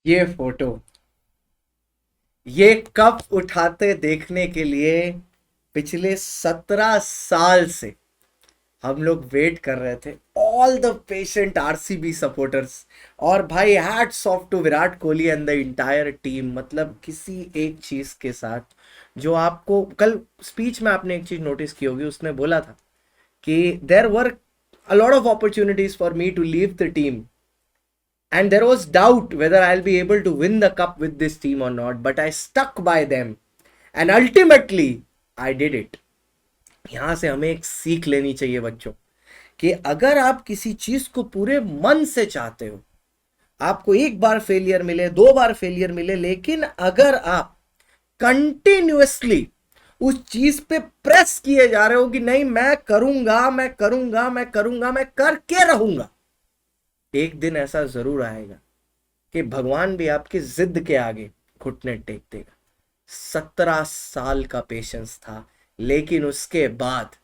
ये फोटो, ये कप उठाते देखने के लिए पिछले 17 साल से हम लोग वेट कर रहे थे, all the patient RCB supporters. और भाई hats off to Virat Kohli and the entire team. मतलब किसी एक चीज के साथ, जो आपको कल स्पीच में आपने एक चीज नोटिस की होगी, उसने बोला था कि there were a lot of opportunities for me to leave the team and there was doubt whether I'll be able to win the cup with this team or not, but I stuck by them and ultimately I did it. यहां से हमें एक सीख लेनी चाहिए बच्चों, कि अगर आप किसी चीज को पूरे मन से चाहते हो, आपको एक बार फेलियर मिले, दो बार फेलियर मिले, लेकिन अगर आप कंटिन्यूअसली उस चीज पे प्रेस किए जा रहे हो कि नहीं मैं करूंगा, मैं करूंगा, मैं करूंगा, मैं करके रहूंगा, एक दिन ऐसा जरूर आएगा कि भगवान भी आपकी जिद के आगे घुटने टेक देगा। 17 साल का पेशेंस था, लेकिन उसके बाद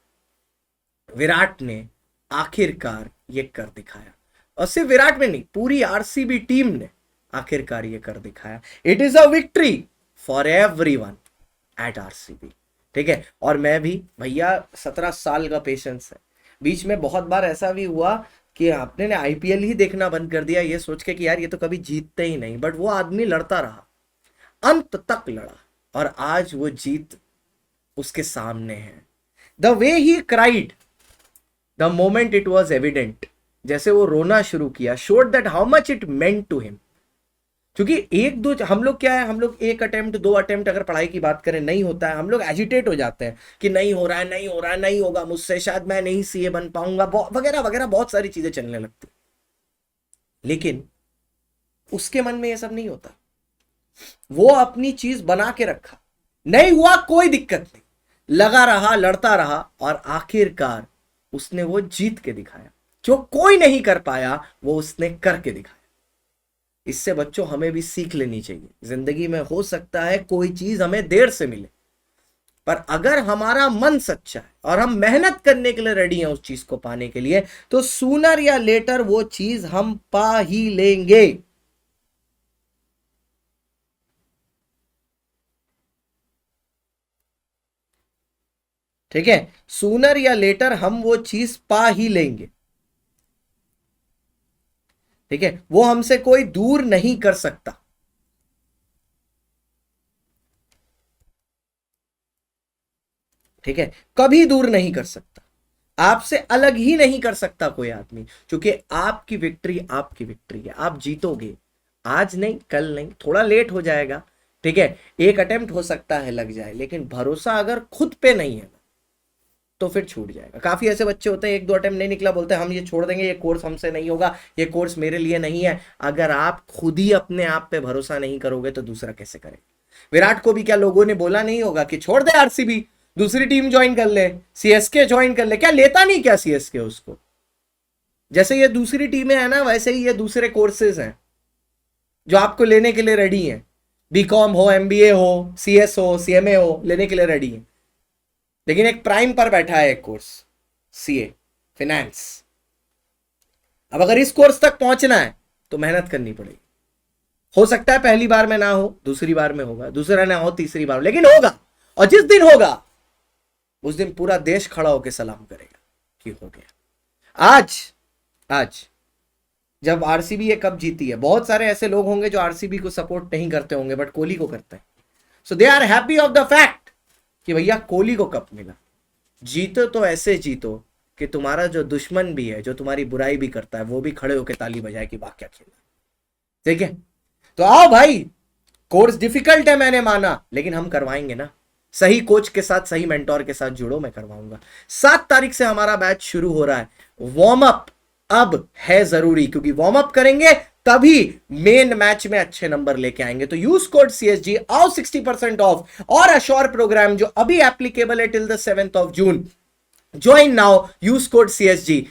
विराट ने आखिरकार ये कर दिखाया। और सिर्फ विराट में नहीं, पूरी आरसीबी टीम ने आखिरकार ये कर दिखाया। It is a victory for everyone eight RCB. ठीक है, और मैं भी भैया 17 साल का पेशेंस है। बीच में बहुत बार ऐसा भी हुआ कि आपने आईपीएल ही देखना बंद कर दिया ये सोच के कि यार ये तो कभी जीतते ही नहीं, बट वो आदमी लड़ता रहा, अंत तक लड़ा, और आज वो जीत उसके सामने है। The way he cried the moment it was evident, जैसे वो रोना शुरू किया, showed that how much it meant to him. क्योंकि एक दो हम लोग क्या है, हम लोग एक अटेम्प्ट दो अटेम्प्ट अगर पढ़ाई की बात करें नहीं होता है, हम लोग एजिटेट हो जाते हैं कि नहीं हो रहा है, नहीं हो रहा है, नहीं होगा मुझसे, शायद मैं नहीं सीए बन पाऊंगा, वगैरह वगैरह बहुत सारी चीजें चलने लगती। लेकिन उसके मन में ये सब नहीं होता। वो अपनी चीज बना के रखा, नहीं हुआ कोई दिक्कत नहीं, लगा रहा, लड़ता रहा, और आखिरकार उसने वो जीत के दिखाया। जो कोई नहीं कर पाया वो उसने करके दिखाया। इससे बच्चों हमें भी सीख लेनी चाहिए। जिंदगी में हो सकता है कोई चीज हमें देर से मिले, पर अगर हमारा मन सच्चा है और हम मेहनत करने के लिए रेडी हैं उस चीज को पाने के लिए, तो सूनर या लेटर वो चीज हम पा ही लेंगे। ठीक है, सूनर या लेटर हम वो चीज पा ही लेंगे। ठीक है, वो हमसे कोई दूर नहीं कर सकता। ठीक है, कभी दूर नहीं कर सकता, आपसे अलग ही नहीं कर सकता कोई आदमी, क्योंकि आपकी विक्ट्री है। आप जीतोगे, आज नहीं, कल नहीं, थोड़ा लेट हो जाएगा। ठीक है, एक अटेम्प्ट हो सकता है लग जाए, लेकिन भरोसा अगर खुद पे नहीं है तो फिर छूट जाएगा। काफी ऐसे बच्चे होते हैं, एक दो अटेम्प्ट नहीं निकला, बोलते हैं हम ये छोड़ देंगे, ये कोर्स हमसे नहीं होगा, ये कोर्स मेरे लिए नहीं है। अगर आप खुद ही अपने आप पे भरोसा नहीं करोगे तो दूसरा कैसे करेगा? विराट को भी क्या लोगों ने बोला नहीं होगा कि छोड़ दे आरसीबी, दूसरी टीम ज्वाइन कर ले, सीएसके ज्वाइन कर ले? क्या लेता नहीं क्या सीएसके उसको? जैसे ये दूसरी टीमें हैं ना, वैसे ही ये दूसरे कोर्सेज हैं जो आपको लेने के लिए रेडी हैं। बीकॉम हो, एमबीए हो, सीएस हो, सीएमए हो, लेने के लिए रेडी है। लेकिन एक प्राइम पर बैठा है एक कोर्स, सीए फाइनेंस। अब अगर इस कोर्स तक पहुंचना है तो मेहनत करनी पड़ेगी। हो सकता है पहली बार में ना हो, दूसरी बार में होगा, दूसरा ना हो, तीसरी बार, लेकिन होगा। और जिस दिन होगा उस दिन पूरा देश खड़ा होकर सलाम करेगा कि हो गया। आज आज जब आरसीबी ये कप जीती है, बहुत सारे ऐसे लोग होंगे जो आरसीबी को सपोर्ट नहीं करते होंगे, बट कोहली को करते हैं। So they are happy of the fact कि भैया कोहली को कप मिला। जीतो तो ऐसे जीतो कि तुम्हारा जो दुश्मन भी है, जो तुम्हारी बुराई भी करता है, वो भी खड़े होकर ताली बजाए कि वाह क्या खेला। ठीक है, तो आओ भाई, कोर्स डिफिकल्ट है मैंने माना, लेकिन हम करवाएंगे ना। सही कोच के साथ, सही मेंटोर के साथ जुड़ो, मैं करवाऊंगा। 7 तारीख से हमारा बैच शुरू हो रहा है। वार्म अप अब है जरूरी, क्योंकि वार्म अप करेंगे तभी मेन मैच में अच्छे नंबर लेके आएंगे। तो यूज कोड सीएसजी, आओ 60% ऑफ। और अश्योर प्रोग्राम जो अभी एप्लीकेबल है till the 7 June, join now, use code CSG.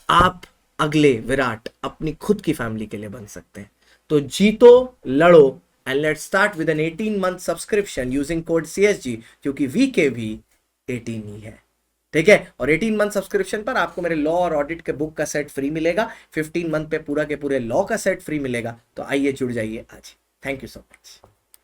आप अगले विराट अपनी खुद की फैमिली के लिए बन सकते हैं। तो जीतो, लड़ो, and let's start with an 18 month subscription using code CSG, क्योंकि वीके भी 18 ही है। ठीक है। और 18 मंथ सब्सक्रिप्शन पर आपको मेरे लॉ और ऑडिट के बुक का सेट फ्री मिलेगा, 15 मंथ पे पूरा के पूरे लॉ का सेट फ्री मिलेगा। तो आइए जुड़ जाइए आज। Thank you so much.